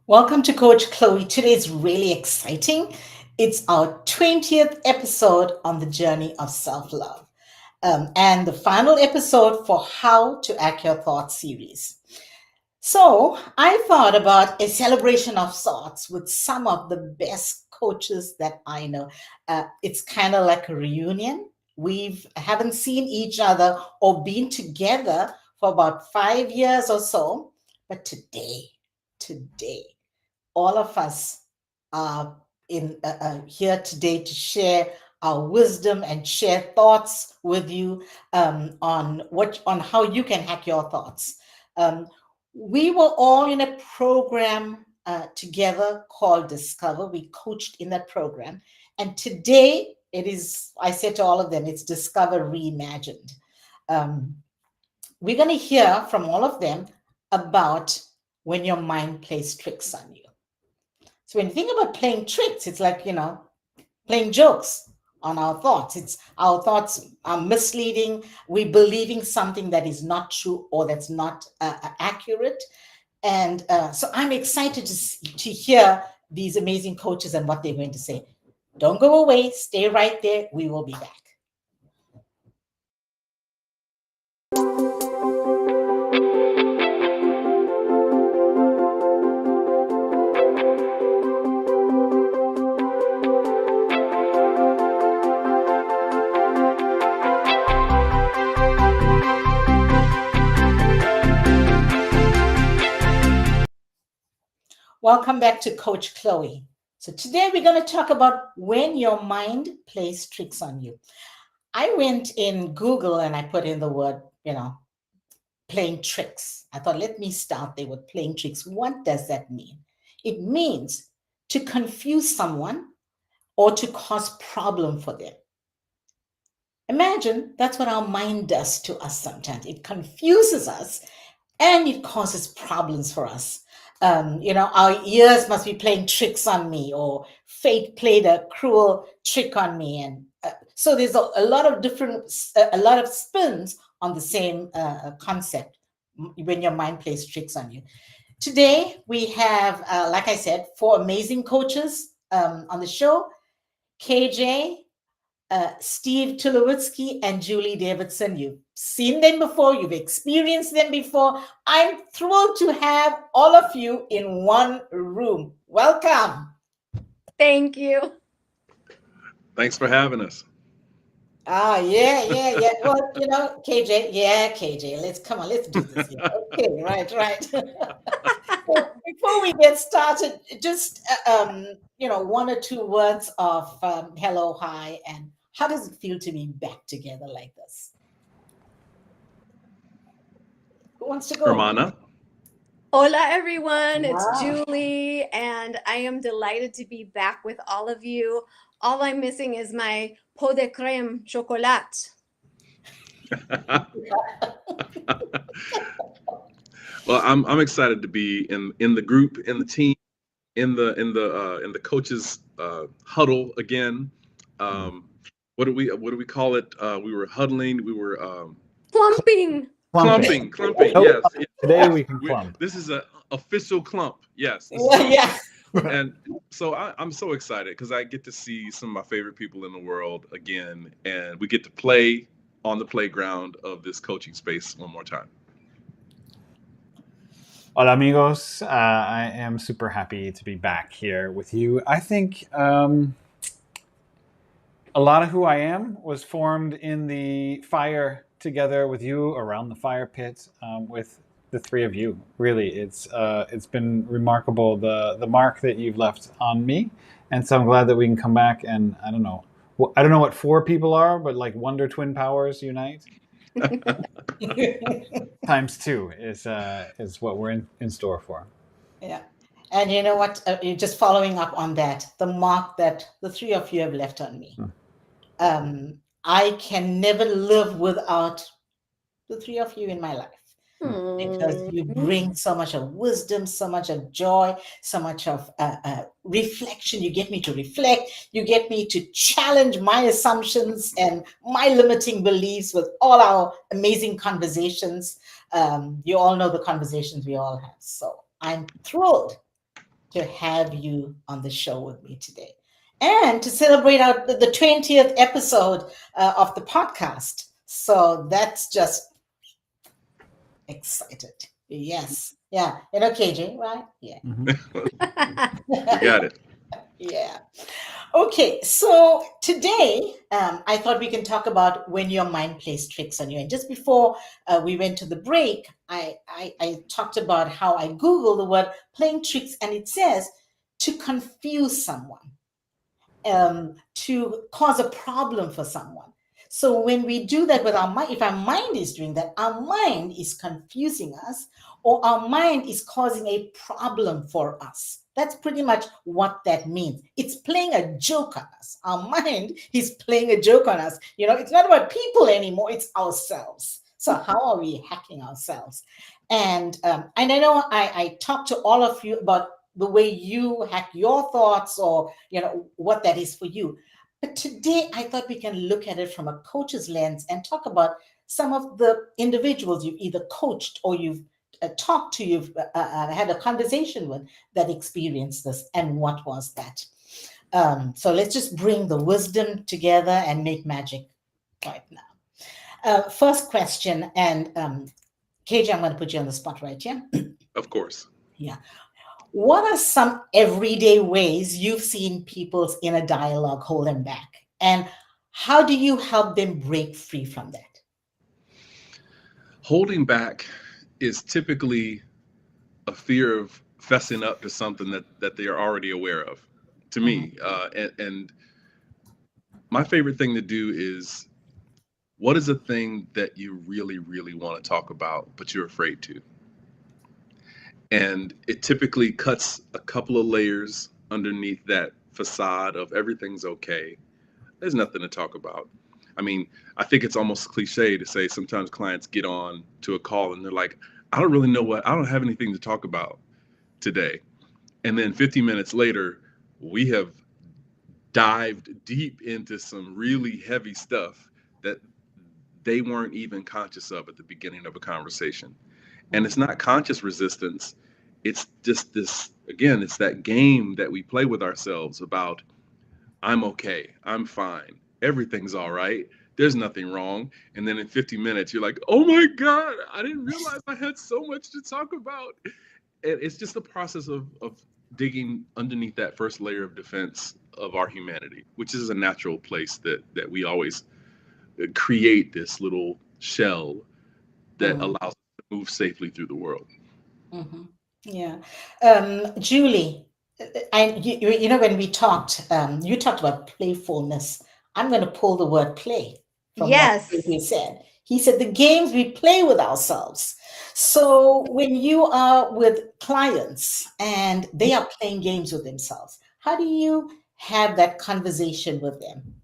Welcome to Coach Chloe. Today is really exciting. It's our 20th episode on the journey of self love, and the final episode for How to Act Your Thoughts series. So, I thought about a celebration of sorts with some of the best coaches that I know. It's kind of like a reunion. We haven't seen each other or been together for about 5 years or so, but today, all of us are in here today to share our wisdom and share thoughts with you on how you can hack your thoughts. Um, we were all in a program together called Discover. We coached in that program, and today it is. I said to all of them, it's Discover Reimagined. Um, we're going to hear from all of them about when your mind plays tricks on you. So when you think about playing tricks, it's like, playing jokes on our thoughts. It's our thoughts are misleading. We're believing something that is not true or that's not accurate. And so I'm excited to hear these amazing coaches and what they're going to say. Don't go away. Stay right there. We will be back. Welcome back to Coach Chloe. So today we're going to talk about when your mind plays tricks on you. I went in Google and I put in the word, playing tricks. I thought, let me start there with playing tricks. What does that mean? It means to confuse someone or to cause problem for them. Imagine that's what our mind does to us sometimes. It confuses us and it causes problems for us. Our ears must be playing tricks on me, or fate played a cruel trick on me, and so there's a lot of a lot of spins on the same concept when your mind plays tricks on you. Today we have, like I said, four amazing coaches on the show: KJ, Steve Tulowitzki and Julie Davidson. You've seen them before, you've experienced them before. I'm thrilled to have all of you in one room. Welcome. Thank you. Thanks for having us. Yeah. Well, KJ, yeah, KJ, let's come on, let's do this here. Okay, right. So before we get started, just one or two words of hello, hi, and how does it feel to be back together like this? Who wants to go? Hermana. Hola, everyone. It's Wow. Julie, and I am delighted to be back with all of you. All I'm missing is my pot de crème chocolat. Well, I'm excited to be in the group, in the team, in the coaches huddle again. Um, what do we call it? We were huddling. We were Clumping. Clumping. clumping. Nope. Yes, yes. Today we can We clump. this is a official clump. Yes, this is Yeah. and so I'm so excited because I get to see some of my favorite people in the world again, and we get to play on the playground of this coaching space one more time. Hola, amigos. I am super happy to be back here with you. I think a lot of who I am was formed in the fire together with you around the fire pit with the three of you. Really, it's been remarkable the mark that you've left on me, and so I'm glad that we can come back and I don't know what four people are, but like Wonder Twin powers unite. Times two is what we're in store for. Yeah. And you know what? Just following up on that, the mark that the three of you have left on me. I can never live without the three of you in my life because you bring so much of wisdom, so much of joy, so much of reflection. You get me to reflect. You get me to challenge my assumptions and my limiting beliefs with all our amazing conversations. You all know the conversations we all have. So I'm thrilled to have you on the show with me today and to celebrate the 20th episode of the podcast. So that's just excited. Yes. Yeah. And okay, KJ, right? Yeah. We got it. Yeah. Okay, so today I thought we can talk about when your mind plays tricks on you. And just before we went to the break, I talked about how I Googled the word playing tricks, and it says to confuse someone, to cause a problem for someone. So when we do that with our mind, if our mind is doing that, our mind is confusing us, or our mind is causing a problem for us. That's pretty much what that means. It's playing a joke on us. Our mind is playing a joke on us. It's not about people anymore, it's ourselves. So how are we hacking ourselves? And I know I talked to all of you about the way you hack your thoughts, or what that is for you. But today I thought we can look at it from a coach's lens and talk about some of the individuals you've either coached or you've talked to, you've had a conversation with, that experienced this, and what was that. So let's just bring the wisdom together and make magic right now. First question, and KJ, I'm going to put you on the spot right here. Of course. Yeah. What are some everyday ways you've seen people's inner dialogue hold them back? And how do you help them break free from that? Holding back is typically a fear of fessing up to something that they are already aware of, to me. And my favorite thing to do is, what is a thing that you really, really want to talk about, but you're afraid to? And it typically cuts a couple of layers underneath that facade of everything's okay. There's nothing to talk about. I mean, I think it's almost cliche to say sometimes clients get on to a call and they're like, I don't have anything to talk about today. And then 50 minutes later, we have dived deep into some really heavy stuff that they weren't even conscious of at the beginning of a conversation. And it's not conscious resistance. It's just this, again, it's that game that we play with ourselves about, I'm okay, I'm fine, everything's all right, there's nothing wrong. And then in 50 minutes, you're like, oh my God, I didn't realize I had so much to talk about. And it's just the process of digging underneath that first layer of defense of our humanity, which is a natural place that we always create this little shell that allows us to move safely through the world. Mm-hmm. Yeah. Julie, when we talked, you talked about playfulness. I'm going to pull the word play from what Yes. he said. He said the games we play with ourselves. So when you are with clients and they are playing games with themselves, how do you have that conversation with them?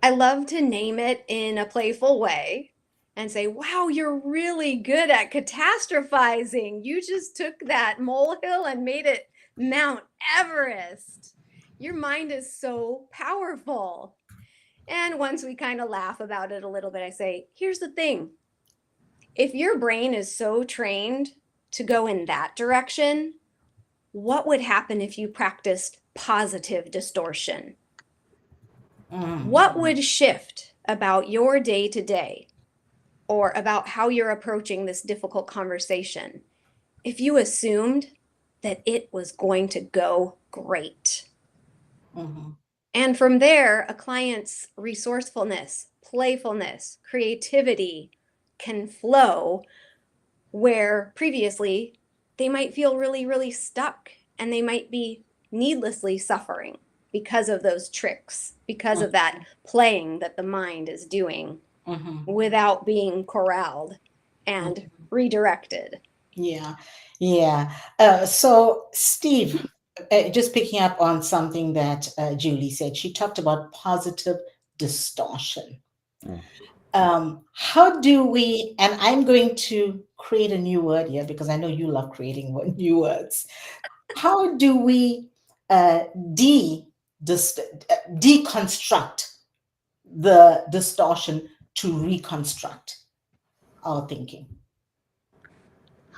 I love to name it in a playful way and say, wow, you're really good at catastrophizing. You just took that molehill and made it Mount Everest. Your mind is so powerful. And once we kind of laugh about it a little bit, I say, here's the thing. If your brain is so trained to go in that direction, what would happen if you practiced positive distortion? What would shift about your day to day or about how you're approaching this difficult conversation if you assumed that it was going to go great? Mm-hmm. And from there, a client's resourcefulness, playfulness, creativity can flow where previously they might feel really, really stuck and they might be needlessly suffering because of those tricks, because of that playing that the mind is doing without being corralled and redirected. Yeah, yeah. So, Steve, just picking up on something that Julie said, she talked about positive distortion. How do we, and I'm going to create a new word here because I know you love creating new words. How do we uh, de deconstruct the distortion to reconstruct our thinking?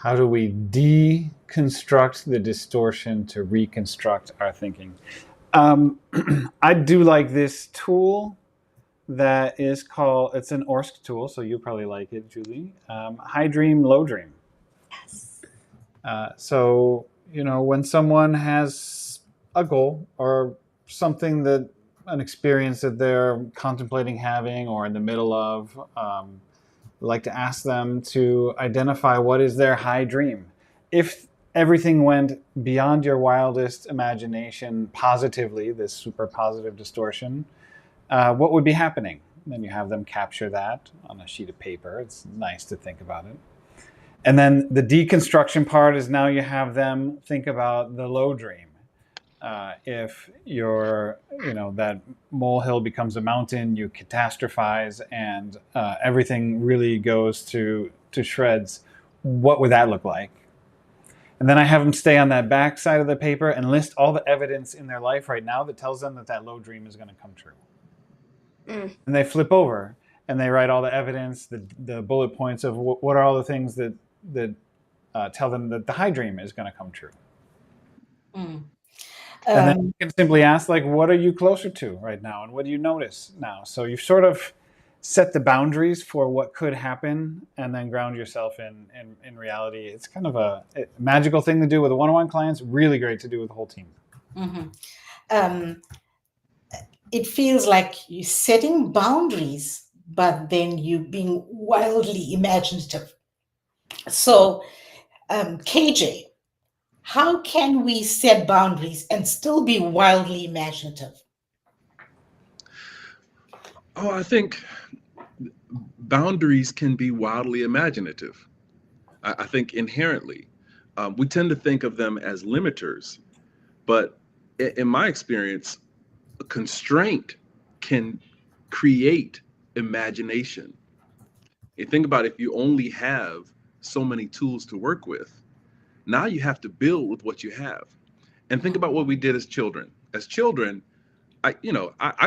How do we deconstruct the distortion to reconstruct our thinking? I do like this tool that is called, it's an ORSC tool, so you'll probably like it, Julie. High Dream, Low Dream. Yes. So, when someone has a goal or something an experience that they're contemplating having or in the middle of, we like to ask them to identify what is their high dream. If everything went beyond your wildest imagination positively, this super positive distortion, what would be happening? And then you have them capture that on a sheet of paper. It's nice to think about it. And then the deconstruction part is now you have them think about the low dream. If that molehill becomes a mountain, you catastrophize, and everything really goes to shreds, what would that look like? And then I have them stay on that back side of the paper and list all the evidence in their life right now that tells them that low dream is going to come true. Mm. And they flip over and they write all the evidence, the bullet points of what are all the things that tell them that the high dream is going to come true. Mm. And then you can simply ask, like, what are you closer to right now? And what do you notice now? So you've sort of set the boundaries for what could happen and then ground yourself in reality. It's kind of a magical thing to do with one-on-one clients, really great to do with the whole team. Mm-hmm. It feels like you're setting boundaries, but then you being wildly imaginative. So, KJ, how can we set boundaries and still be wildly imaginative? Oh, I think boundaries can be wildly imaginative. I think inherently, we tend to think of them as limiters, but in my experience, a constraint can create imagination. You think about if you only have so many tools to work with, now you have to build with what you have. And think about what we did as children. As children, I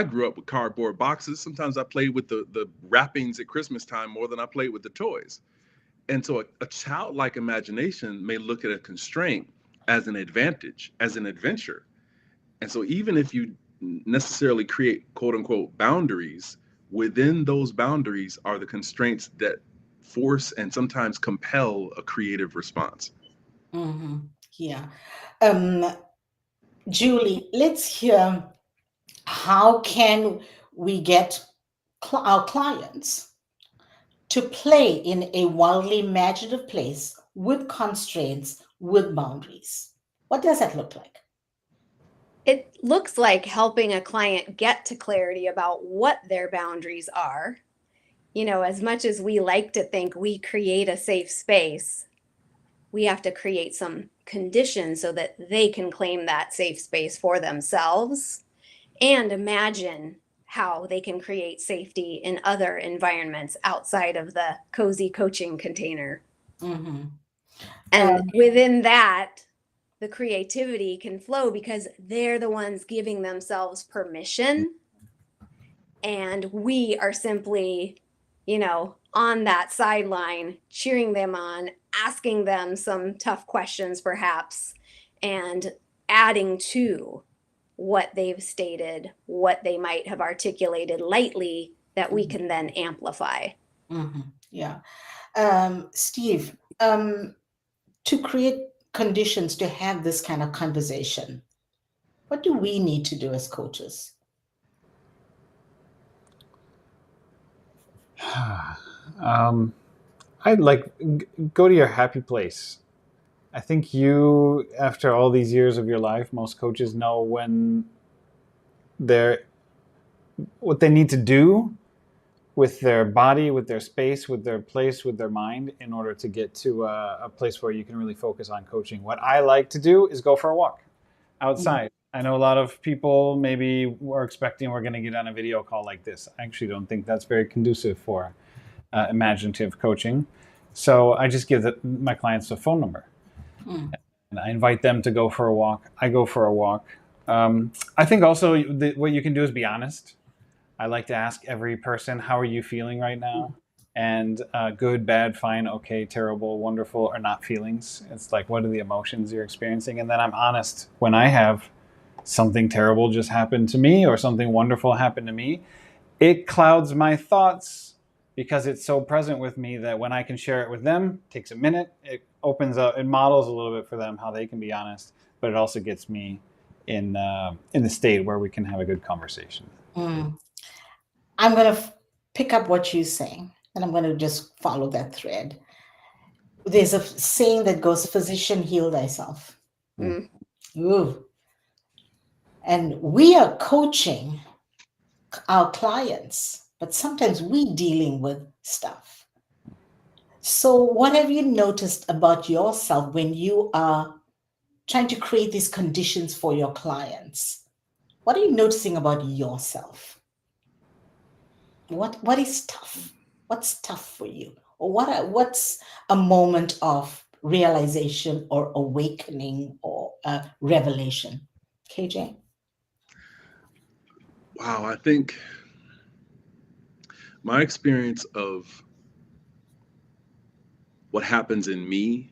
grew up with cardboard boxes. Sometimes I played with the wrappings at Christmas time more than I played with the toys. And so a childlike imagination may look at a constraint as an advantage, as an adventure. And so even if you necessarily create quote unquote boundaries, within those boundaries are the constraints that force and sometimes compel a creative response. Mm-hmm. Yeah. Julie, let's hear how can we get our clients to play in a wildly imaginative place with constraints, with boundaries. What does that look like? It looks like helping a client get to clarity about what their boundaries are. As much as we like to think we create a safe space, we have to create some conditions so that they can claim that safe space for themselves and imagine how they can create safety in other environments outside of the cozy coaching container. Mm-hmm. And within that, the creativity can flow because they're the ones giving themselves permission. And we are simply, on that sideline, cheering them on, asking them some tough questions perhaps, and adding to what they've stated, what they might have articulated lightly that we can then amplify. Mm-hmm. Yeah. Steve, to create conditions to have this kind of conversation, what do we need to do as coaches? I'd like go to your happy place. I think you, after all these years of your life, most coaches know when what they need to do with their body, with their space, with their place, with their mind in order to get to a place where you can really focus on coaching. What I like to do is go for a walk outside. I know a lot of people maybe were expecting we're going to get on a video call like this. I actually don't think that's very conducive for imaginative coaching. So I just give my clients a phone number. And I invite them to go for a walk. I go for a walk. I think also what you can do is be honest. I like to ask every person, how are you feeling right now? And good, bad, fine, okay, terrible, wonderful are not feelings. It's like, what are the emotions you're experiencing? And then I'm honest when I have something terrible just happened to me or something wonderful happened to me. It clouds my thoughts because it's so present with me that when I can share it with them, it takes a minute. It opens up, it models a little bit for them how they can be honest, but it also gets me in the state where we can have a good conversation. Mm. I'm going to pick up what you're saying, and I'm going to just follow that thread. There's a saying that goes, physician, heal thyself. Mm. Ooh. And we are coaching our clients, but sometimes we dealing with stuff. So what have you noticed about yourself when you are trying to create these conditions for your clients? What are you noticing about yourself? What is tough? What's tough for you? Or what's a moment of realization or awakening or revelation? KJ? Wow, I think my experience of what happens in me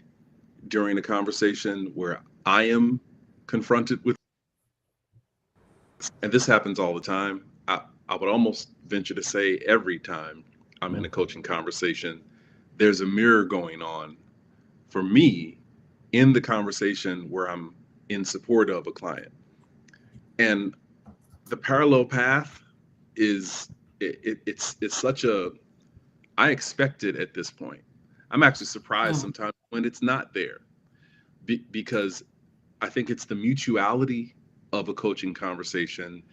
during a conversation where I am confronted with, and this happens all the time. I would almost venture to say every time I'm in a coaching conversation, there's a mirror going on for me in the conversation where I'm in support of a client. And the parallel path is it's such a, I expect it at this point. I'm actually surprised Mm, sometimes when it's not there, because I think it's the mutuality of a coaching conversation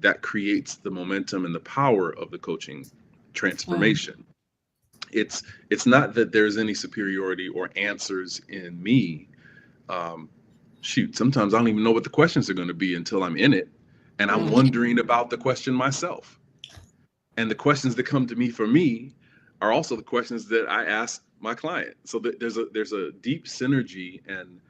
that creates the momentum and the power of the coaching mm, transformation. It's not that there's any superiority or answers in me. Um, Shoot, sometimes I don't even know what the questions are going to be until I'm in it, and I'm mm, wondering about the question myself. And the questions that come to me for me are also the questions that I ask my client. So there's a deep synergy, and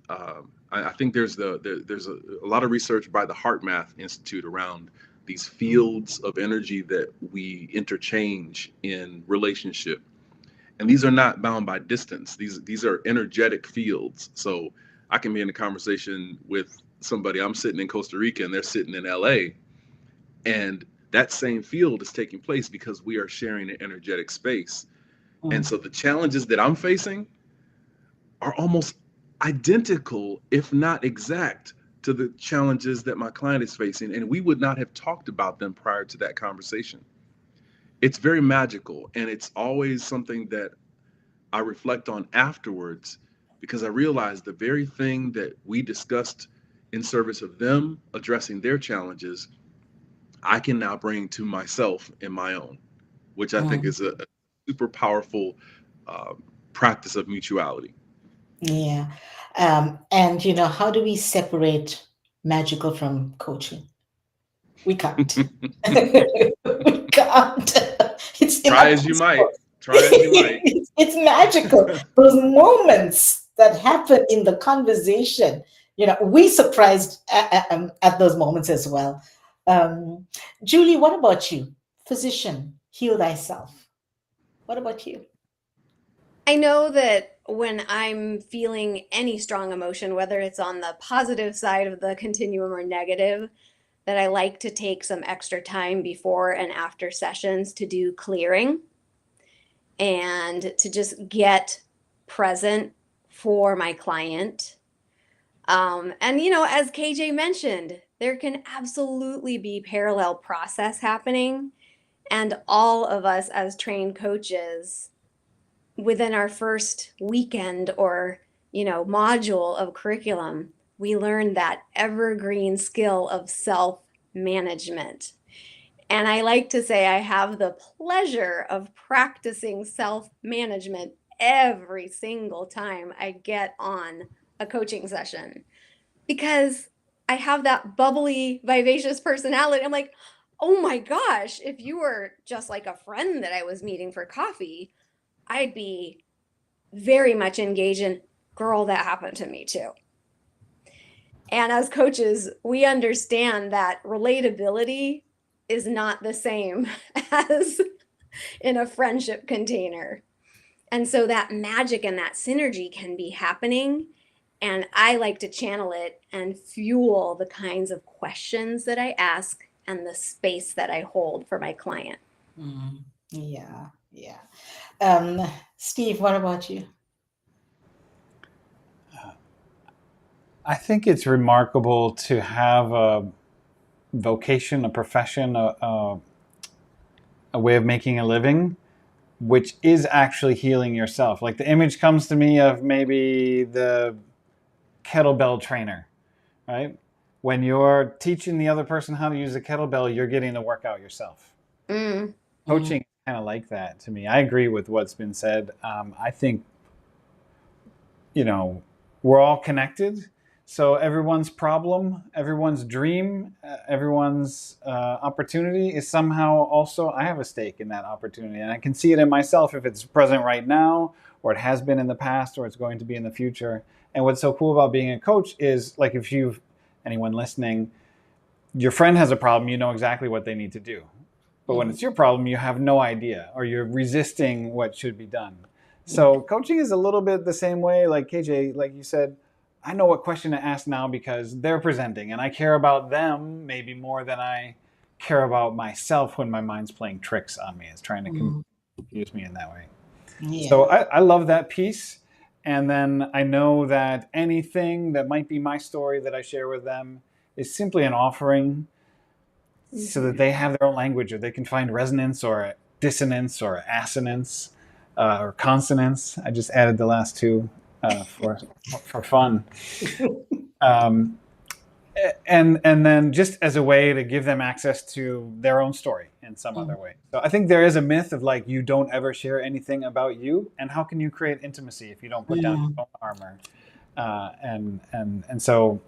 I think there's a lot of research by the Heart Math Institute around these mm, fields of energy that we interchange in relationship, and these are not bound by distance. These are energetic fields. So I can be in a conversation with somebody. I'm sitting in Costa Rica and they're sitting in LA, and that same field is taking place because we are sharing an energetic space. And mm, so the challenges that I'm facing are almost identical, if not exact, to the challenges that my client is facing. And we would not have talked about them prior to that conversation. It's very magical. And it's always something that I reflect on afterwards, because I realize the very thing that we discussed in service of them addressing their challenges, I can now bring to myself in my own, which I think mm. is a super powerful uh, practice of mutuality. Yeah. And how do we separate magical from coaching? We can't. We can't. It's Try as you might. inapproachable. Try as you might. It's magical. Those moments that happen in the conversation, we surprised at those moments as well. Um, Julie, what about you? Physician, heal thyself. What about you? I know that when I'm feeling any strong emotion, whether it's on the positive side of the continuum or negative, that I like to take some extra time before and after sessions to do clearing and to just get present for my client. And, as KJ mentioned, there can absolutely be parallel process happening. And all of us as trained coaches within our first weekend or module of curriculum, we learn that evergreen skill of self management. And I like to say I have the pleasure of practicing self management every single time I get on a coaching session because I have that bubbly, vivacious personality. I'm like, oh my gosh, if you were just like a friend that I was meeting for coffee, I'd be very much engaged in, girl, that happened to me too. And as coaches, we understand that relatability is not the same as in a friendship container. And so that magic and that synergy can be happening. And I like to channel it and fuel the kinds of questions that I ask and the space that I hold for my client. Yeah, yeah. Steve, what about you? I think it's remarkable to have a vocation, a profession, a way of making a living, which is actually healing yourself. Like the image comes to me of maybe the kettlebell trainer, right? When you're teaching the other person how to use a kettlebell, you're getting to work out yourself. Mm. Coaching is kind of like that to me. I agree with what's been said. I think, we're all connected. So everyone's problem, everyone's dream, everyone's opportunity is somehow also, I have a stake in that opportunity. And I can see it in myself if it's present right now, or it has been in the past, or it's going to be in the future. And what's so cool about being a coach is, like, if you've, anyone listening, your friend has a problem, you know exactly what they need to do. But when it's your problem, you have no idea, or you're resisting what should be done. So coaching is a little bit the same way. Like KJ, like you said, I know what question to ask now because they're presenting and I care about them maybe more than I care about myself when my mind's playing tricks on me. It's trying to confuse me in that way. Yeah. So I love that piece. And then I know that anything that might be my story that I share with them is simply an offering so that they have their own language, or they can find resonance or dissonance or assonance or consonance. I just added the last two for fun. And then just as a way to give them access to their own story in some other way. So I think there is a myth of like, you don't ever share anything about you, and how can you create intimacy if you don't put down your own armor? And so,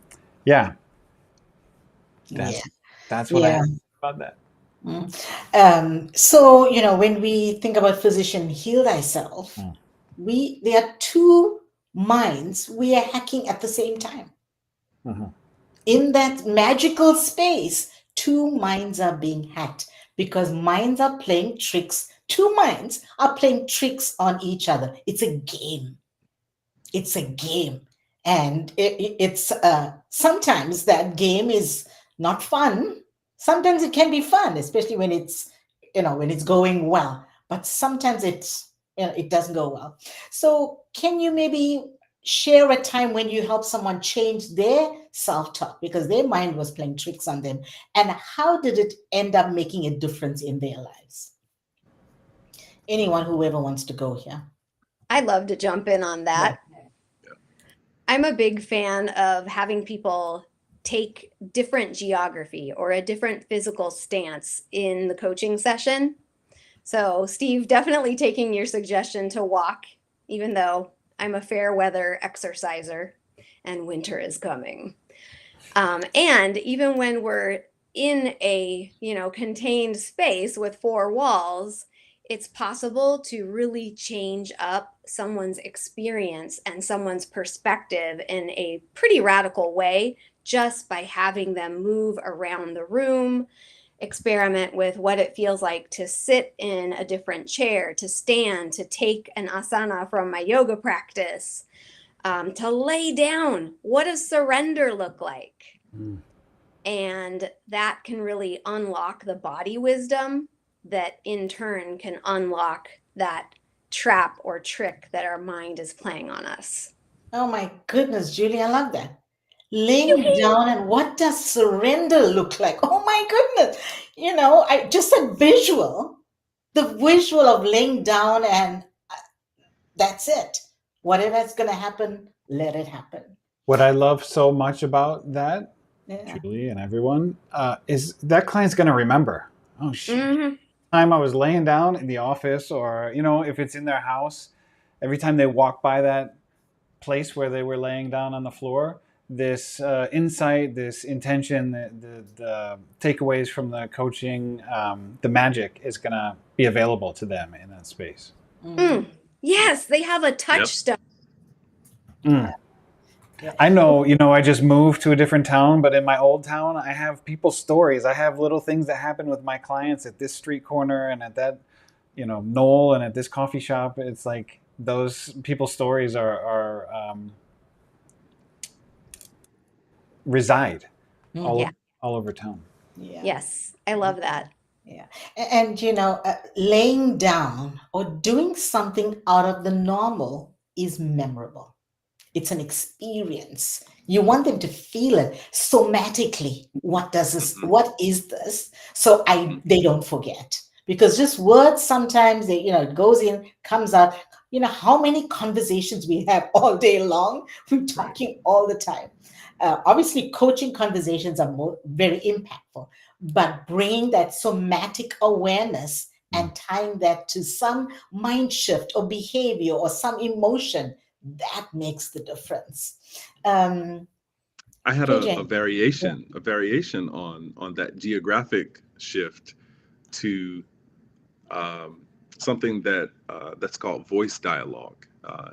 yeah, that's what I have about that. So, when we think about physician heal thyself, there are two minds we are hacking at the same time. In that magical space, two minds are being hacked because minds are playing tricks. Two minds are playing tricks on each other. It's a game. It's a game. And it's sometimes that game is not fun. Sometimes it can be fun, especially when it's going well. But sometimes it doesn't go well. So can you maybe share a time when you helped someone change their self-talk because their mind was playing tricks on them, and how did it end up making a difference in their lives? Anyone, whoever wants to go here. I'd love to jump in on that. I'm a big fan of having people take different geography or a different physical stance in the coaching session. So, Steve, definitely taking your suggestion to walk, even though I'm a fair weather exerciser and winter is coming. And even when we're in a, contained space with four walls, it's possible to really change up someone's experience and someone's perspective in a pretty radical way just by having them move around the room, experiment with what it feels like to sit in a different chair, to stand, to take an asana from my yoga practice, to lay down. What does surrender look like? And that can really unlock the body wisdom that in turn can unlock that trap or trick that our mind is playing on us. Oh my goodness, Julie, I love that. Laying down, and what does surrender look like? Oh my goodness. I just a visual, the visual of laying down, and that's it. Whatever's going to happen, let it happen. What I love so much about that, Julie and everyone, is that client's going to remember. Oh, shit. Time I was laying down in the office, or, if it's in their house, every time they walk by that place where they were laying down on the floor, this insight, this intention, the takeaways from the coaching, the magic is going to be available to them in that space. Yes, they have a touchstone. I know, I just moved to a different town, but in my old town, I have people's stories. I have little things that happen with my clients at this street corner and at that Noel and at this coffee shop, it's like those people's stories are reside all Yeah. Mhm. all over town. Yeah. Yes. I love that. Yeah. And, laying down or doing something out of the normal is memorable. It's an experience. You want them to feel it somatically. What does this, Hmm. what is this? So Hmm. they don't forget. Because just words sometimes it goes in, comes out. How many conversations we have all day long? We're Right. talking all the time. Obviously, coaching conversations are very impactful, but bringing that somatic awareness and tying that to some mind shift or behavior or some emotion, that makes the difference. Um, I had a KJ. Yeah. variation on that geographic shift to something that's called voice dialogue,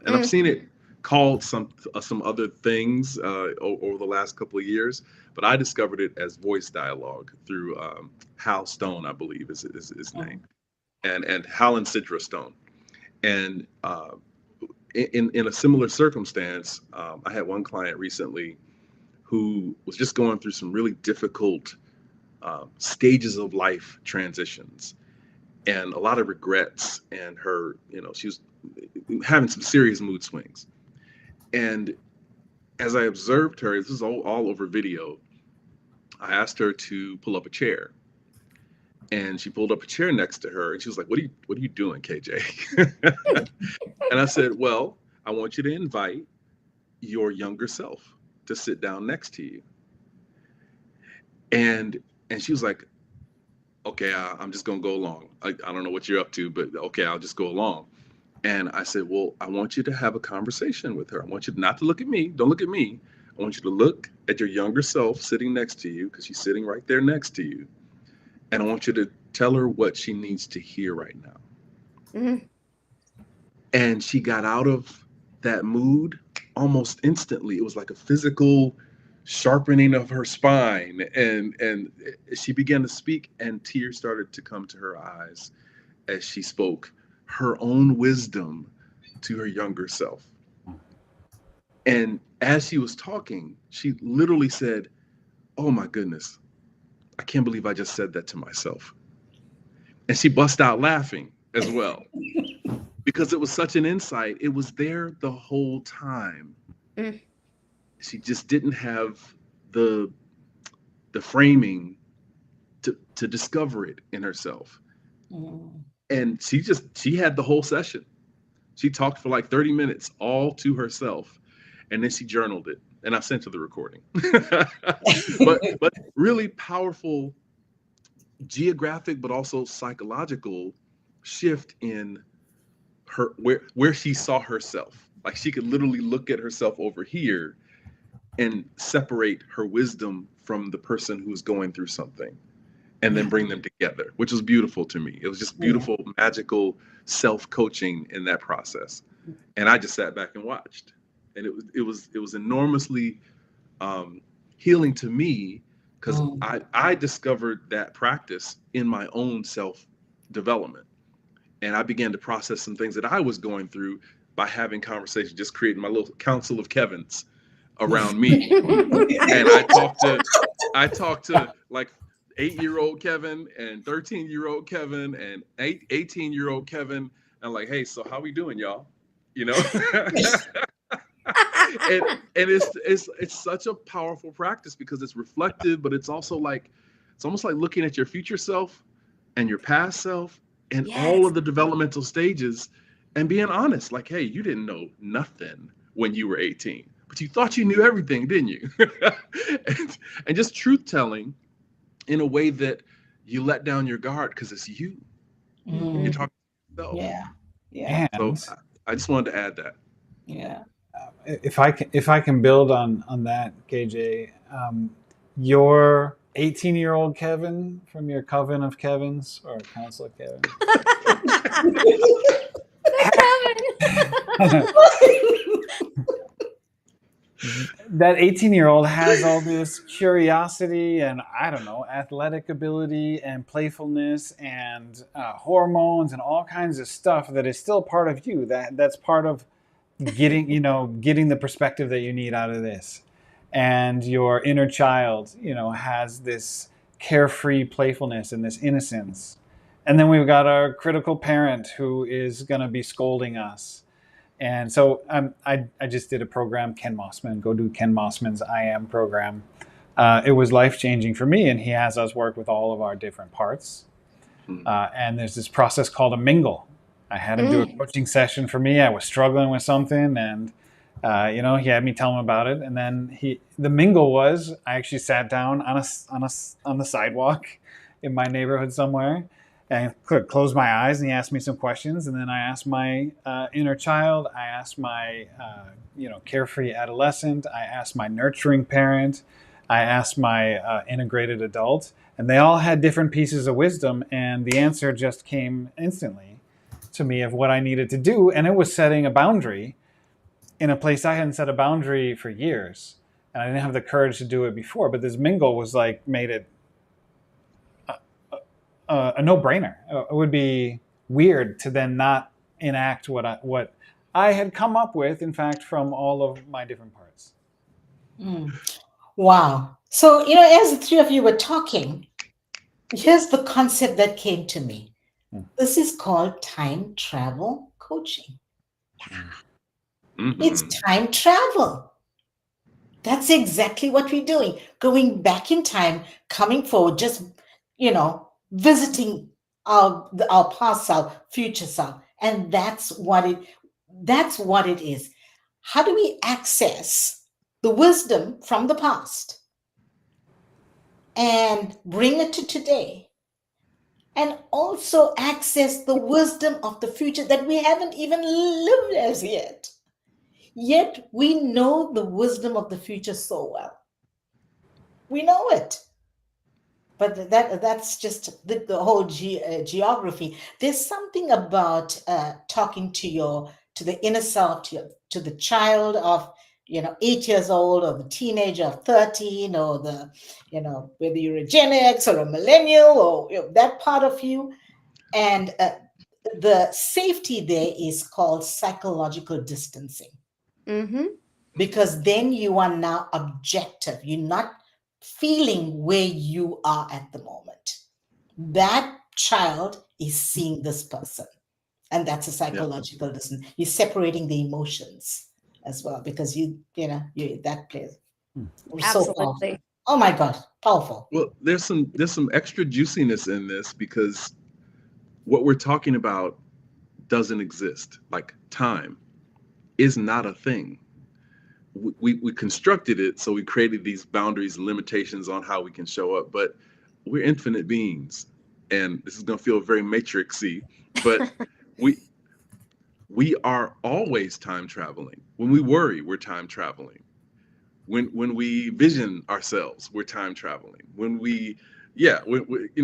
and I've Mm. seen it called some other things over the last couple of years, but I discovered it as voice dialogue through Hal Stone, I believe is his name, Mhm. and Hal and Sidra Stone, and in a similar circumstance, I had one client recently who was just going through some really difficult stages of life transitions and a lot of regrets, and she was having some serious mood swings. And as I observed her, this is all over video, I asked her to pull up a chair, and she pulled up a chair next to her, and she was like, what are you doing, KJ? And I said, well, I want you to invite your younger self to sit down next to you. And she was like, okay, I'm just gonna go along. I don't know what you're up to, but okay, I'll just go along. And I said, well, I want you to have a conversation with her. I want you not to look at me. Don't look at me. I want you to look at your younger self sitting next to you, because she's sitting right there next to you. And I want you to tell her what she needs to hear right now. Mm. And she got out of that mood almost instantly. It was like a physical sharpening of her spine. And she began to speak, and tears started to come to her eyes as she spoke her own wisdom to her younger self. And as she was talking, she literally said, oh my goodness, I can't believe I just said that to myself. And she bust out laughing as well, because it was such an insight. It was there the whole time. Mm. She just didn't have the the framing to discover it in herself. Mhm. And she had the whole session. She talked for like 30 minutes all to herself, and then she journaled it, and I sent her the recording. But really powerful geographic, but also psychological shift in her, where she saw herself. Like she could literally look at herself over here and separate her wisdom from the person who's going through something, and then Yeah. bring them together, which was beautiful to me. It was just Yeah. beautiful, magical self-coaching in that process. And I just sat back and watched. And it was enormously um, healing to me, because Mm. I discovered that practice in my own self development, and I began to process some things that I was going through by having conversations, just creating my little council of Kevins around me. And I talked to like 8-year-old Kevin and 13-year-old Kevin and 18-year-old Kevin, and like, hey, so how we doing, y'all? You know. And it's such a powerful practice, because it's reflective, but it's also like, it's almost like looking at your future self and your past self and all Yes. of the developmental stages, and being honest, like, hey, you didn't know nothing when you were 18, but you thought you knew everything, didn't you? And just truth telling in a way that you let down your guard, because it's you. You're Mhm. Mm. talking to yourself. Yeah. Yeah. So And I just wanted to add that. Yeah. if I can build on that, KJ, your 18-year-old Kevin from your coven of Kevins or council of Kevin The Kevin. that 18-year-old has all this curiosity and, I don't know, athletic ability and playfulness and hormones and all kinds of stuff that is still part of you. That's part of getting the perspective that you need out of this. And your inner child, has this carefree playfulness and this innocence. And then we've got our critical parent who is going to be scolding us. And so I just did a program, Ken Mossman, go do Ken Mossman's I Am program. It was life-changing for me, and he has us work with all of our different parts. And there's this process called a mingle. I had him do a coaching session for me. I was struggling with something, and he had me tell him about it. And then the mingle was, I actually sat down on the sidewalk in my neighborhood somewhere, and closed my eyes, and he asked me some questions. And then I asked my inner child, I asked my carefree adolescent, I asked my nurturing parent, I asked my integrated adult, and they all had different pieces of wisdom, and the answer just came instantly to me of what I needed to do. And it was setting a boundary in a place I hadn't set a boundary for years, and I didn't have the courage to do it before. But this mingle was made it a no-brainer. It would be weird to then not enact what I had come up with, in fact, from all of my different parts. Wow. So, as the three of you were talking, here's the concept that came to me. This is called time travel coaching. It's time travel. That's exactly what we're doing. Going back in time, coming forward, just, visiting our past self, future self. And that's what it is. How do we access the wisdom from the past and bring it to today? And also access the wisdom of the future that we haven't even lived as yet. Yet we know the wisdom of the future so well. We know it. But that's just the whole geography. There's something about talking to the inner self, to the child of 8 years old, or the teenager of 13, or whether you're a Gen X or a millennial, or that part of you. And the safety there is called psychological distancing. Because then you are now objective. You're not feeling where you are at the moment. That child is seeing this person. And that's a psychological distance. You're separating the emotions as well, because you're that place. Absolutely. So oh my God, powerful. Well, there's some extra juiciness in this, because what we're talking about doesn't exist. Like, time is not a thing. We constructed it, so we created these boundaries and limitations on how we can show up, but we're infinite beings. And this is going to feel very matrixy, but we are always time traveling. When we worry, we're time traveling. When we vision ourselves, we're time traveling. When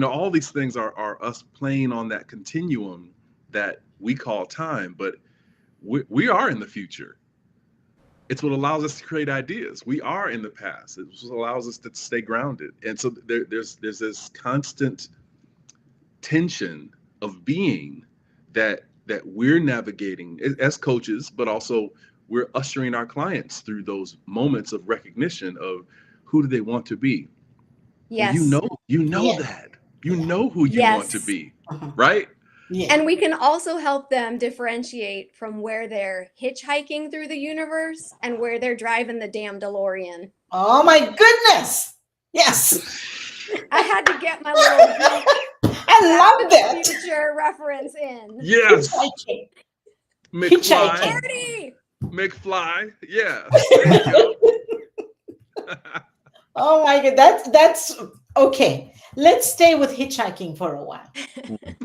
all these things are us playing on that continuum that we call time, but we are in the future. It's what allows us to create ideas. We are in the past. It's what allows us to stay grounded. And so there's this constant tension of being that we're navigating as coaches, but also we're ushering our clients through those moments of recognition of who do they want to be. Yes. Well, you know that. You know who you want to be, right? Yeah. And we can also help them differentiate from where they're hitchhiking through the universe and where they're driving the damn DeLorean. Oh my goodness. Yes. I had to get my little I love that. future reference in. Yes. Hitchhiking. McFly. McFly. Yeah. There you go. Oh my God. That's okay. Let's stay with hitchhiking for a while.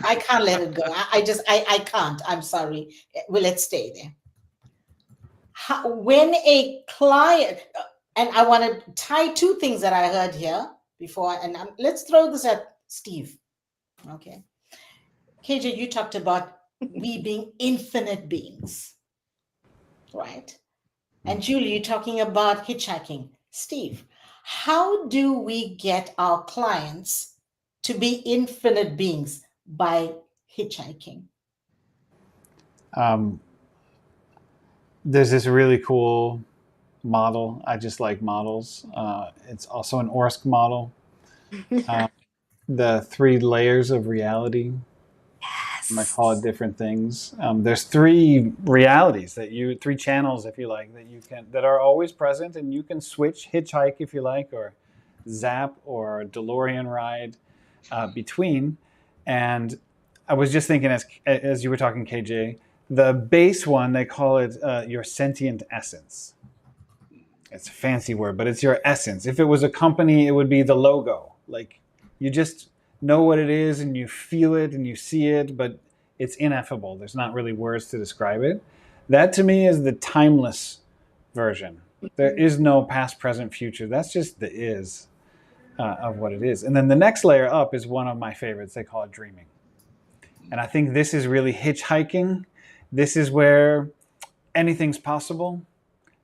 I can't let it go. I can't. I'm sorry. Well, let's stay there. When a client, and I want to tie two things that I heard here before, and let's throw this at Steve. Okay. KJ, you talked about we being infinite beings, right? And Julie, you're talking about hitchhiking. Steve, how do we get our clients to be infinite beings by hitchhiking? There's this really cool model. I just like models. It's also an ORSC model. The 3 layers of reality. I might call it different things. There's 3 realities that 3 channels, if you like, that are always present, and you can switch, hitchhike if you like, or zap or DeLorean ride between. And I was just thinking, as you were talking, KJ, the base one, they call it your sentient essence. It's a fancy word, but it's your essence. If it was a company, it would be the logo. Like, you just know what it is and you feel it and you see it, but it's ineffable. There's not really words to describe it. That to me is the timeless version. There is no past, present, future. That's just the is of what it is. And then the next layer up is one of my favorites. They call it dreaming. And I think this is really hitchhiking. This is where anything's possible.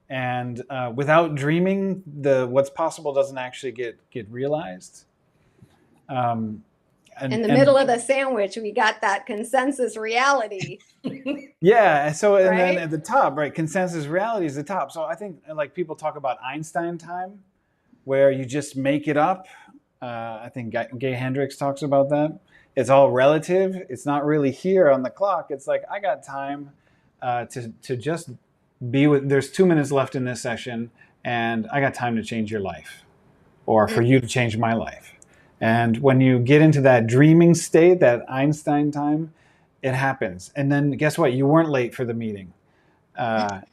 And without dreaming, what's possible doesn't actually get realized. In the middle of the sandwich, we got that consensus reality. Yeah. So, and then Right? at the top, right, consensus reality is the top. So I think like people talk about Einstein time, where you just make it up. I think Gay Hendricks talks about that. It's all relative. It's not really here on the clock. It's like, I got time to just be with, there's 2 minutes left in this session, and I got time to change your life, or for you to change my life. And when you get into that dreaming state, that Einstein time, it happens. And then guess what? You weren't late for the meeting.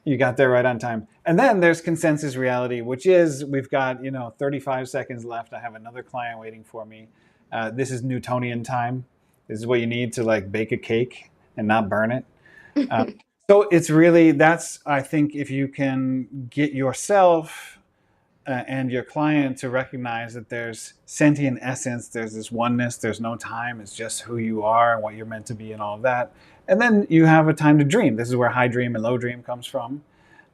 You got there right on time. And then there's consensus reality, which is we've got 35 seconds left. I have another client waiting for me. This is Newtonian time. This is what you need to like bake a cake and not burn it. So it's really, I think if you can get yourself and your client to recognize that there's sentient essence, there's this oneness, there's no time, it's just who you are and what you're meant to be and all of that. And then you have a time to dream. This is where high dream and low dream comes from.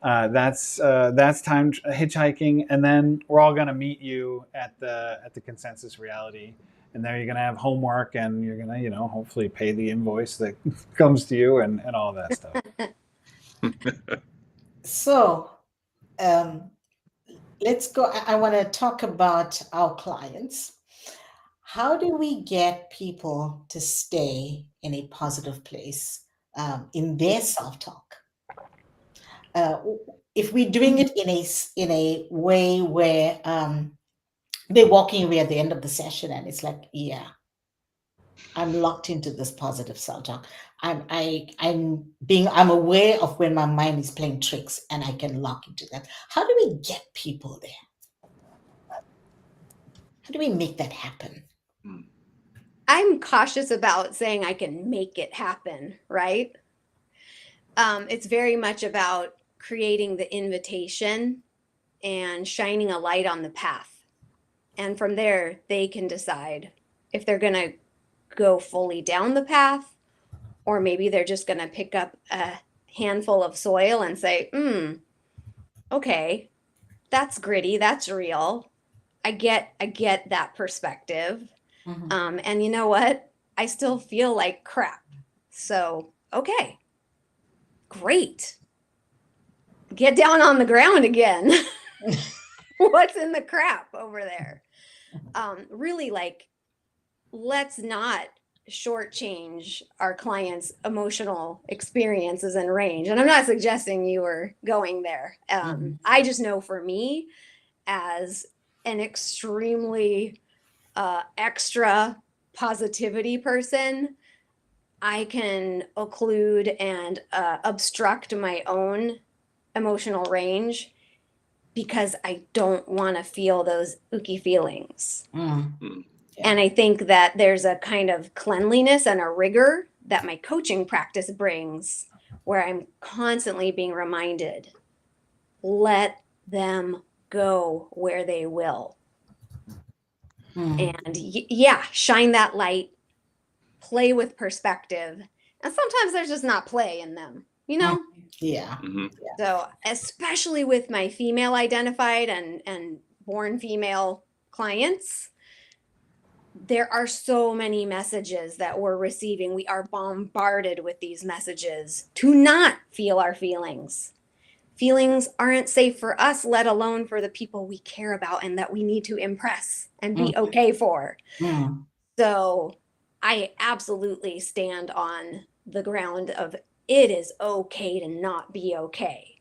That's time hitchhiking, and then we're all going to meet you at the consensus reality. And there you're going to have homework, and you're going to, hopefully pay the invoice that comes to you and all that stuff. So let's go. I want to talk about our clients. How do we get people to stay in a positive place in their self-talk? If we're doing it in a way where they're walking away at the end of the session and it's like, yeah, I'm locked into this positive self-talk. I'm aware of when my mind is playing tricks, and I can lock into that. How do we get people there? How do we make that happen? I'm cautious about saying I can make it happen, right? It's very much about creating the invitation and shining a light on the path. And from there, they can decide if they're going to go fully down the path, or maybe they're just going to pick up a handful of soil and say, okay, that's gritty, that's real. I get that perspective. Mm-hmm. And you know what? I still feel like crap. So, okay, great. Get down on the ground again. What's in the crap over there? Really, like, let's not shortchange our clients' emotional experiences and range. And I'm not suggesting you were going there. I just know for me, as an extremely extra positivity person, I can occlude and obstruct my own emotional range because I don't want to feel those ooky feelings. Mm-hmm. Yeah. And I think that there's a kind of cleanliness and a rigor that my coaching practice brings, where I'm constantly being reminded, let them go where they will. And shine that light, play with perspective. And sometimes there's just not play in them. you know? Yeah. Mm-hmm. So, especially with my female identified and born female clients, there are so many messages that we're receiving. We are bombarded with these messages to not feel our feelings. Feelings aren't safe for us, let alone for the people we care about and that we need to impress and be okay for. Mm. So I absolutely stand on the ground of it is okay to not be okay.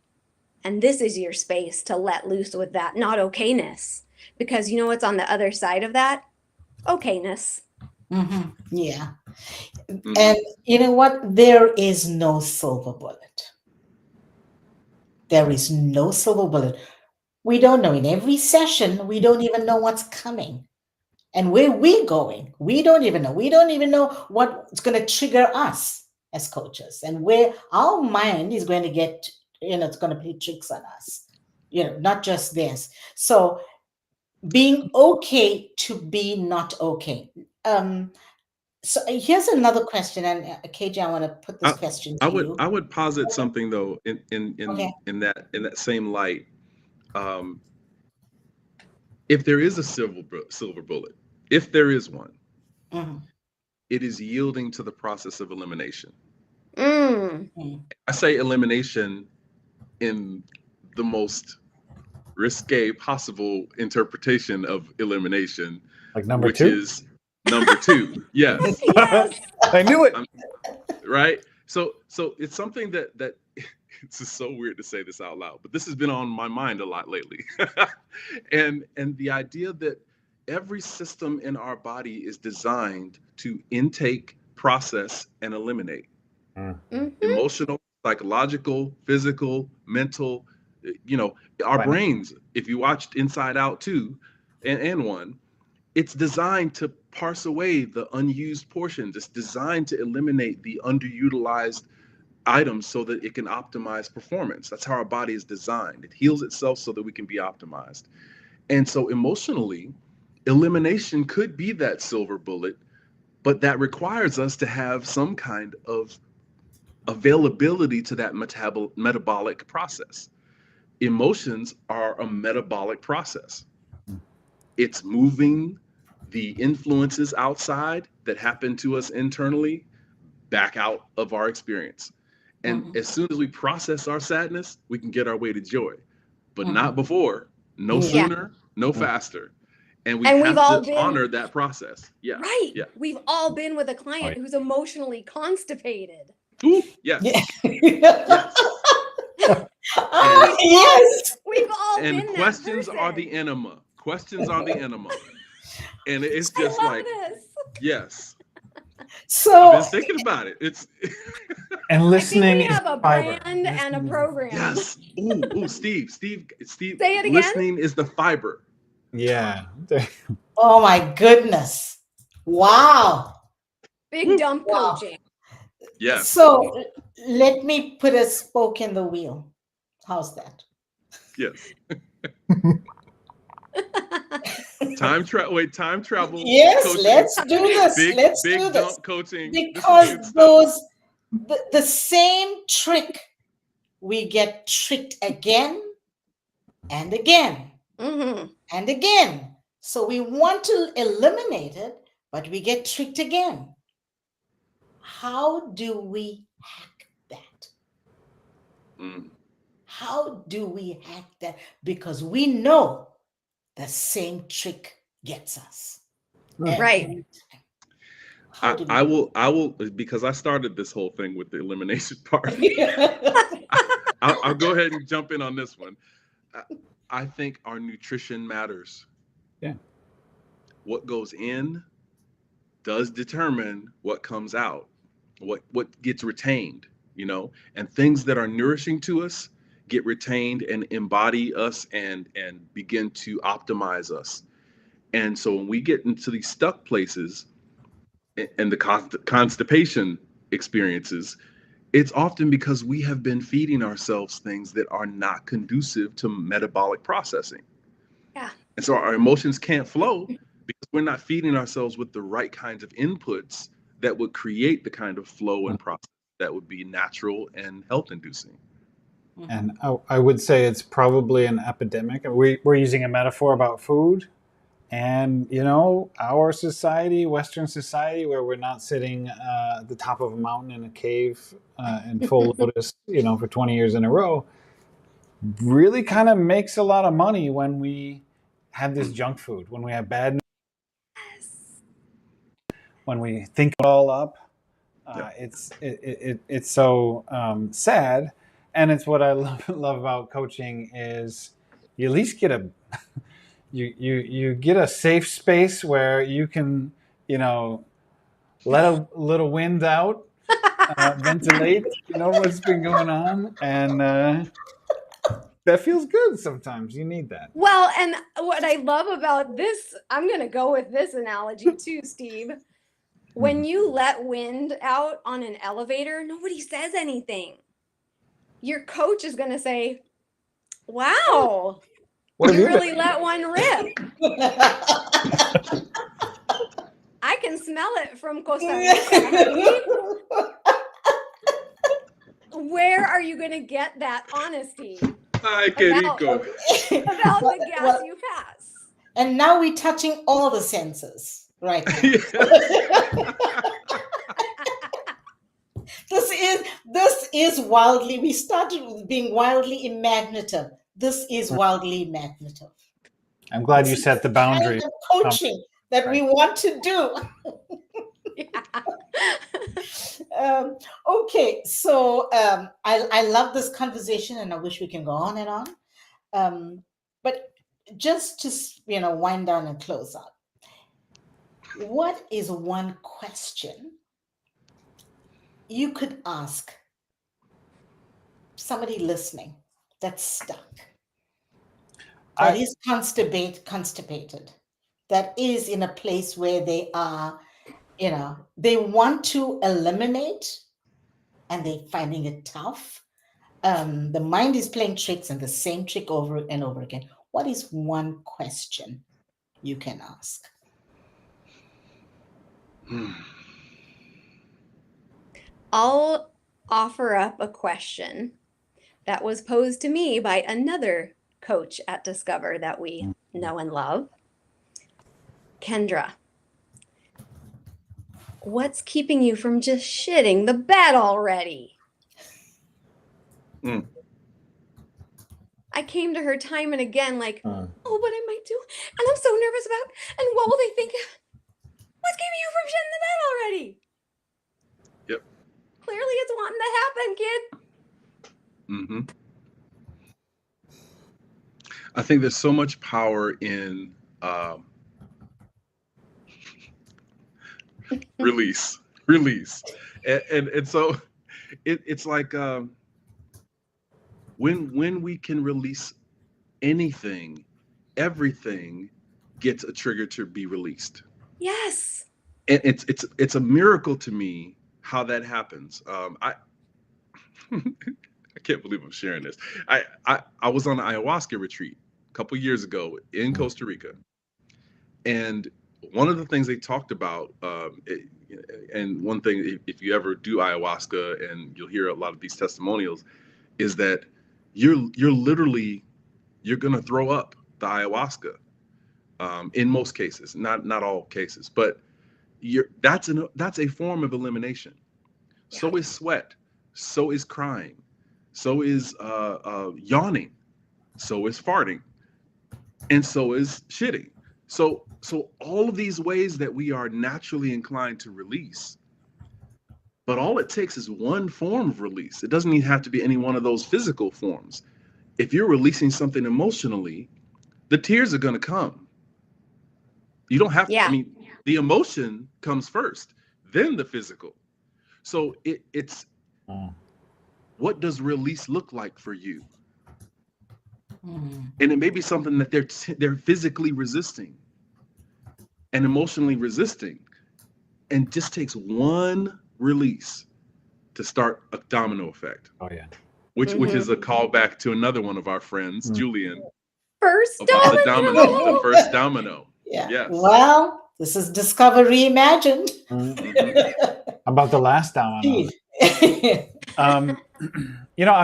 And this is your space to let loose with that not okayness. Because you know what's on the other side of that? Okayness. Yeah. Mm-hmm. And you know what? There is no silver bullet. There is no silver bullet. We don't know. In every session, we don't even know what's coming. And where we're going, we don't even know. We don't even know what's going to trigger us as coaches and where our mind is going to get, it's going to play tricks on us, not just this. So being okay to be not okay. So here's another question, and KJ, I want to put this I, question I to would you. I would posit something though Okay. in that same light. Um, if there is a silver bullet, if there is one, Mhm. it is yielding to the process of elimination. Mm. Mhm. I say elimination in the most risque possible interpretation of elimination, Like number which two? is number two. Yes, Yes. I knew it. I'm, right. So it's something that it's just so weird to say this out loud, but this has been on my mind a lot lately. And the idea that every system in our body is designed to intake, process, and eliminate. Mm. Mm-hmm. Emotional, psychological, physical, mental, you know, our Right. brains, if you watched Inside Out 2 and 1, it's designed to parse away the unused portions. It's designed to eliminate the underutilized items so that it can optimize performance. That's how our body is designed. It heals itself so that we can be optimized. And so emotionally, elimination could be that silver bullet, but that requires us to have some kind of availability to that metabolic process. Emotions are a metabolic process. It's moving the influences outside that happen to us internally back out of our experience. And Mhm. as soon as we process our sadness, we can get our way to joy, but not Mhm. before, no Yeah. Yeah. sooner, no Mm. faster. And we And we've have all to been honor that process. Yeah. right. Yeah. We've all been with a Oh, client who's emotionally constipated. Ooh, Yeah. yes. Yes. And We've all Yes. we've all and been that questions are the person. enema. Questions are the enema. And it's just I like, love this. yes, I've So been thinking about it. It's And I think listening we is have a fiber. brand and a Listening is program. yes. Ooh, Steve, Say it again. listening is the fiber. yeah. oh my goodness. Wow. Big Woo. dump Wow. coaching. Yes. So let me put a spoke in the wheel. How's that? Yes. Time travel Yes, coaching, let's do this. Let's do big this. dump coaching. This is Because good stuff. the same trick, we get tricked again and again Mm-hmm. and again. So we want to eliminate it, but we get tricked again. How do we hack that? Mm. How do we hack that? Because we know the same trick gets us Mm. Right. every time. How do I will, because I started this whole thing with the elimination part. we? I'll go ahead and jump in on this one. I, I think our nutrition matters. Yeah. What goes in does determine what comes out, what gets retained, and things that are nourishing to us get retained and embody us and begin to optimize us. And so when we get into these stuck places and the constipation experiences, it's often because we have been feeding ourselves things that are not conducive to metabolic processing. Yeah. And so our emotions can't flow because we're not feeding ourselves with the right kinds of inputs that would create the kind of flow and process that would be natural and health inducing. And I would say it's probably an epidemic. We're using a metaphor about food. And, our society, Western society, where we're not sitting at the top of a mountain in a cave in full lotus, for 20 years in a row, really kind of makes a lot of money when we have this junk food, when we have bad, when we think it all up. It's so sad. And it's what I love about coaching is you at least get you get a safe space where you can, let a little wind out, ventilate, what's been going on. And that feels good sometimes. You need that. Well, and what I love about this, I'm going to go with this analogy too, Steve. When you let wind out on an elevator, nobody says anything. Your coach is going to say, wow, What have you you really let one rip. I can smell it from Costa Rica. Where are you going to get that honesty I can't about go. the gas you pass? And now we're touching all the senses right now. This is wildly. We started with being wildly imaginative. This is wildly imaginative. I'm glad you set the boundary. Kind of coaching that we want to do. Okay, so I love this conversation, and I wish we can go on and on. But just to wind down and close out, what is one question you could ask somebody listening that's stuck, that is constipated, that is in a place where they are, they want to eliminate and they're finding it tough. The mind is playing tricks and the same trick over and over again. What is one question you can ask? I'll offer up a question that was posed to me by another coach at Discover that we know and love. Kendra, what's keeping you from just shitting the bed already? I came to her time and again like, oh, what I might do, and I'm so nervous about, and what will they think? What's keeping you from shitting the bed already? Yep. Clearly it's wanting to happen, kid. I think there's so much power in release, and so it's like when we can release anything, everything gets a trigger to be released. Yes. And it's a miracle to me how that happens. I can't believe I'm sharing this. I was on an ayahuasca retreat a couple years ago in Costa Rica, and one of the things they talked about, and one thing, if you ever do ayahuasca, and you'll hear a lot of these testimonials, is that you're gonna throw up the ayahuasca in most cases, not all cases, but that's a form of elimination. Yeah. So is sweat, so is crying, so is yawning, so is farting, and so is shitting. So all of these ways that we are naturally inclined to release, but all it takes is one form of release. It doesn't even have to be any one of those physical forms. If you're releasing something emotionally, the tears are going to come. You don't have to. I mean, the emotion comes first, then the physical. So it's what does release look like for you? And it may be something that they're physically resisting and emotionally resisting, and just takes one release to start a domino effect. Oh yeah. Which is a callback to another one of our friends, Julian. First about domino. The first domino. Yeah. Yes. Well, this is Discover Reimagined. About the last domino. I'm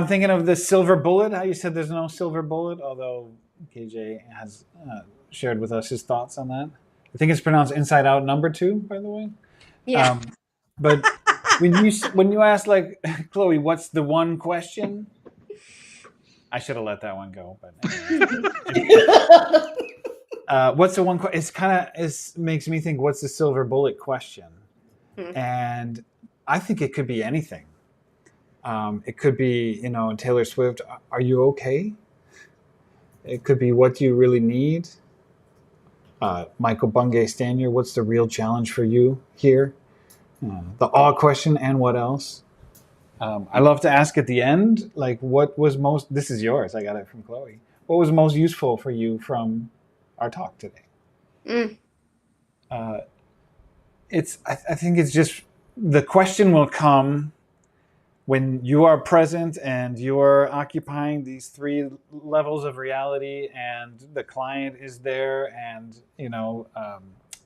thinking of the silver bullet. How you said there's no silver bullet, although KJ has shared with us his thoughts on that. I think it's pronounced inside out number 2, by the way. Yeah. But when you ask, like, Chloe, what's the one question? I should have let that one go, but anyway. What's the one question? It's kind of makes me think, what's the silver bullet question? And I think it could be anything. It could be, Taylor Swift, are you okay? It could be, what do you really need? Michael Bungay Stanier, what's the real challenge for you here? The awe question, and what else? I love to ask at the end, like, what was most, this is yours, I got it from Chloe. What was most useful for you from our talk today? I think it's just, the question will come when you are present and you're occupying these 3 levels of reality, and the client is there, and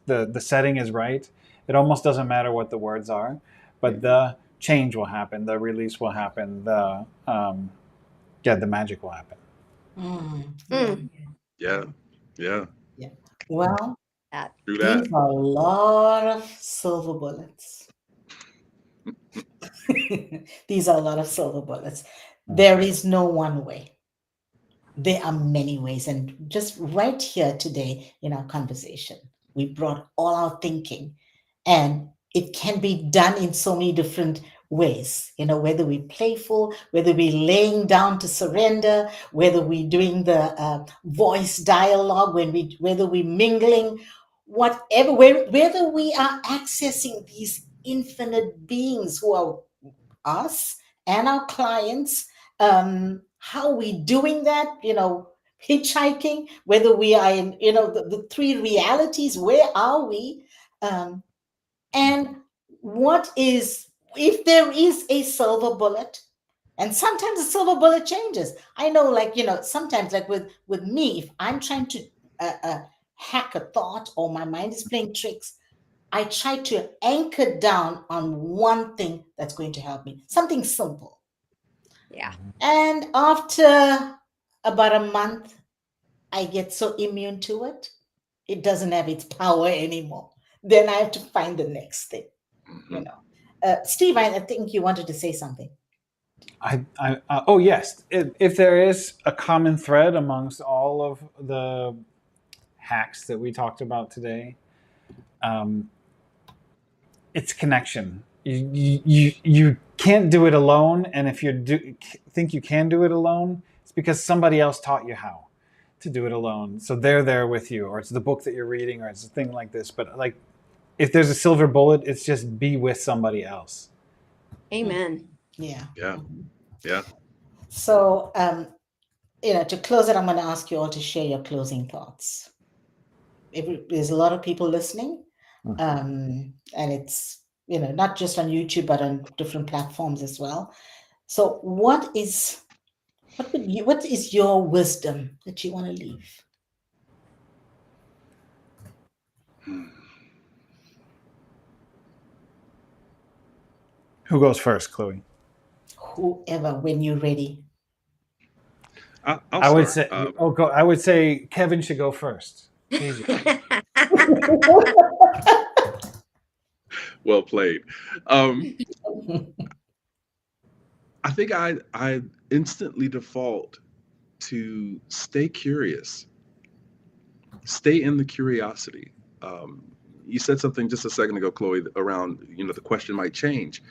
the setting is right. It almost doesn't matter what the words are, but the change will happen, the release will happen, the magic will happen. Yeah. Well, True that. these are a lot of silver bullets. These are a lot of silver bullets. There is no one way. There are many ways. And just right here today in our conversation, we brought all our thinking, and it can be done in so many different ways, whether we're playful, whether we're laying down to surrender, whether we're doing the voice dialogue, whether we're mingling, whatever, whether we are accessing these infinite beings who are us and our clients. How are we doing that? Hitchhiking, whether we are in, the 3 realities, where are we? And what is, if there is a silver bullet, and sometimes the silver bullet changes. I know, like, sometimes, like with me, if I'm trying to hack a thought, or my mind is playing tricks, I try to anchor down on one thing that's going to help me, something simple. Yeah. And after about a month, I get so immune to it, it doesn't have its power anymore. Then I have to find the next thing, Steve, I think you wanted to say something. Oh, yes. If there is a common thread amongst all of the hacks that we talked about today, it's connection. You can't do it alone, and if you think you can do it alone, it's because somebody else taught you how to do it alone. So they're there with you, or it's the book that you're reading, or it's a thing like this. But, like, if there's a silver bullet, it's just be with somebody else. Amen. Yeah. So, to close it, I'm going to ask you all to share your closing thoughts. There's a lot of people listening, and it's, not just on YouTube, but on different platforms as well. So what is your wisdom that you want to leave? Who goes first, Chloe? Whoever, when you're ready. I would say. I would say Kevin should go first. Well played. I think I instantly default to stay curious, stay in the curiosity. You said something just a second ago, Chloe, around, the question might change.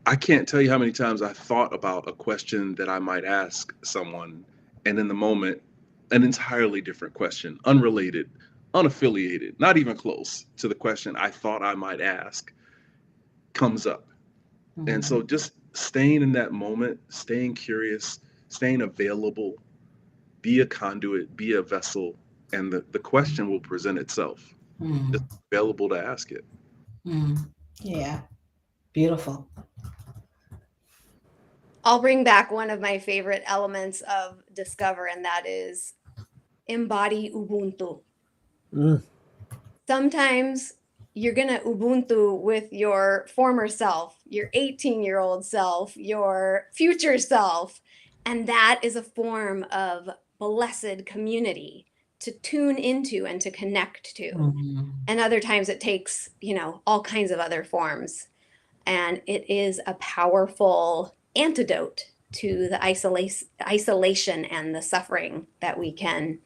I can't tell you how many times I thought about a question that I might ask someone, and in the moment, an entirely different question, unrelated, unaffiliated, not even close to the question I thought I might ask, comes up. And so just staying in that moment, staying curious, staying available, be a conduit, be a vessel, and the question will present itself. Just available to ask it. Yeah. Beautiful. I'll bring back one of my favorite elements of Discover, and that is embody Ubuntu. Sometimes you're going to Ubuntu with your former self, your 18-year-old self, your future self. And that is a form of blessed community to tune into and to connect to. Mhm. And other times it takes, all kinds of other forms. And it is a powerful antidote to the isolation and the suffering that we can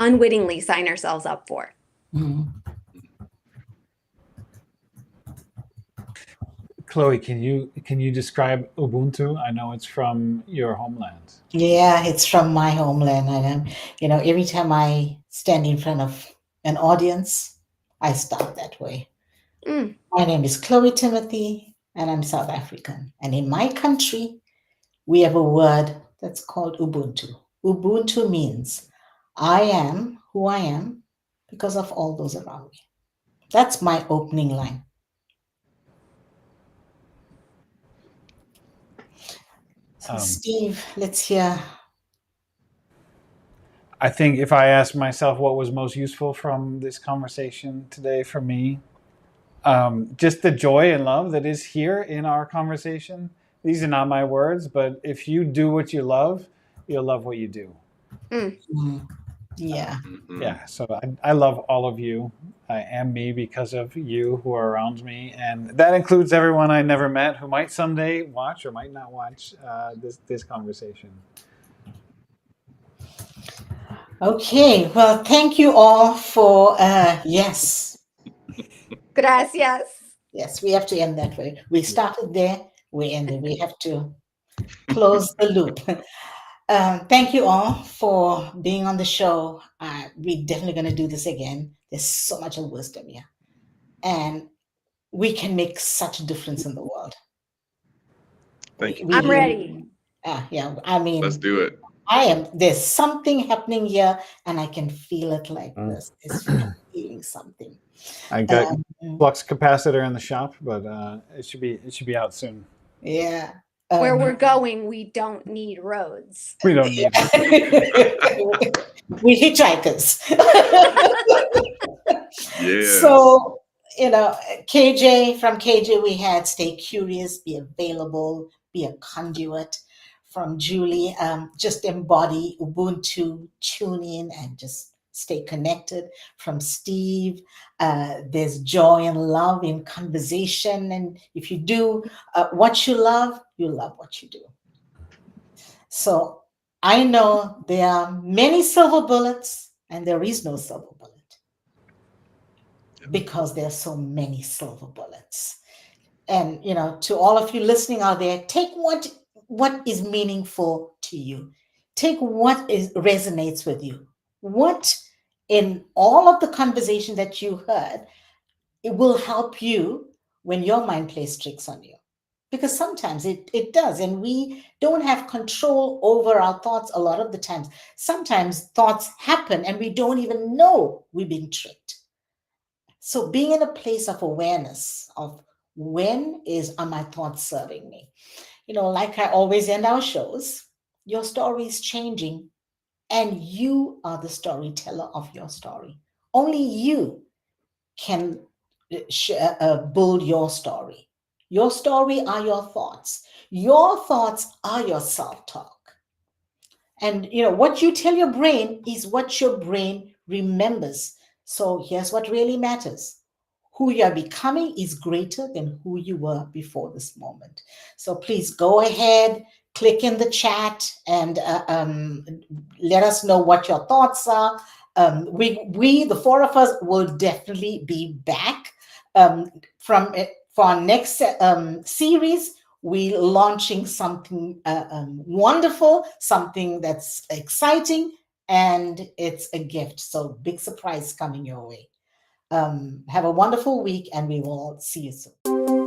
unwittingly sign ourselves up for. Mhm. Chloe, can you describe Ubuntu? I know it's from your homeland. Yeah, it's from my homeland. And every time I stand in front of an audience, I start that way. Mm. My name is Chloe Timothy, and I'm South African. And in my country, we have a word that's called Ubuntu. Ubuntu means I am who I am because of all those around me. That's my opening line. So, Steve, let's hear. I think if I ask myself what was most useful from this conversation today for me, just the joy and love that is here in our conversation. These are not my words, but if you do what you love, you'll love what you do. Yeah. Yeah, so I love all of you. I am me because of you who are around me, and that includes everyone I never met who might someday watch or might not watch this conversation. Okay. Well, thank you all for, yes. Gracias. Yes, we have to end that way. We started there, we ended. We have to close the loop. Thank you all for being on the show. We're definitely going to do this again. There's so much of wisdom here. And we can make such a difference in the world. Thank you. I'm ready. Yeah, I mean, Let's do it. there's something happening here, and I can feel it like this. I'm feeling something. I got Um, flux capacitor in the shop, but it should be out soon. yeah. Where we're going, we don't need roads. We don't need it. We hitchhikers. Yes. So, KJ, from KJ, we had stay curious, be available, be a conduit. From Julie, just embody Ubuntu, tune in, and just stay connected. From Steve, there's joy and love in conversation. And if you do what you love what you do. So I know there are many silver bullets, and there is no silver bullet because there are so many silver bullets. And to all of you listening out there, take what is meaningful to you. Take what resonates with you. What in all of the conversation that you heard, it will help you when your mind plays tricks on you. Because sometimes it does, and we don't have control over our thoughts a lot of the times. Sometimes thoughts happen and we don't even know we're being tricked. So being in a place of awareness of are my thoughts serving me? Like I always end our shows, your story is changing, and you are the storyteller of your story. Only you can build your story. Your story are your thoughts. Your thoughts are your self-talk. And what you tell your brain is what your brain remembers. So here's what really matters. Who you are becoming is greater than who you were before this moment. So please go ahead, click in the chat, and let us know what your thoughts are. We the four of us will definitely be back for our next series. We launching something wonderful, something that's exciting, and it's a gift. So big surprise coming your way. Have a wonderful week, and we will see you soon.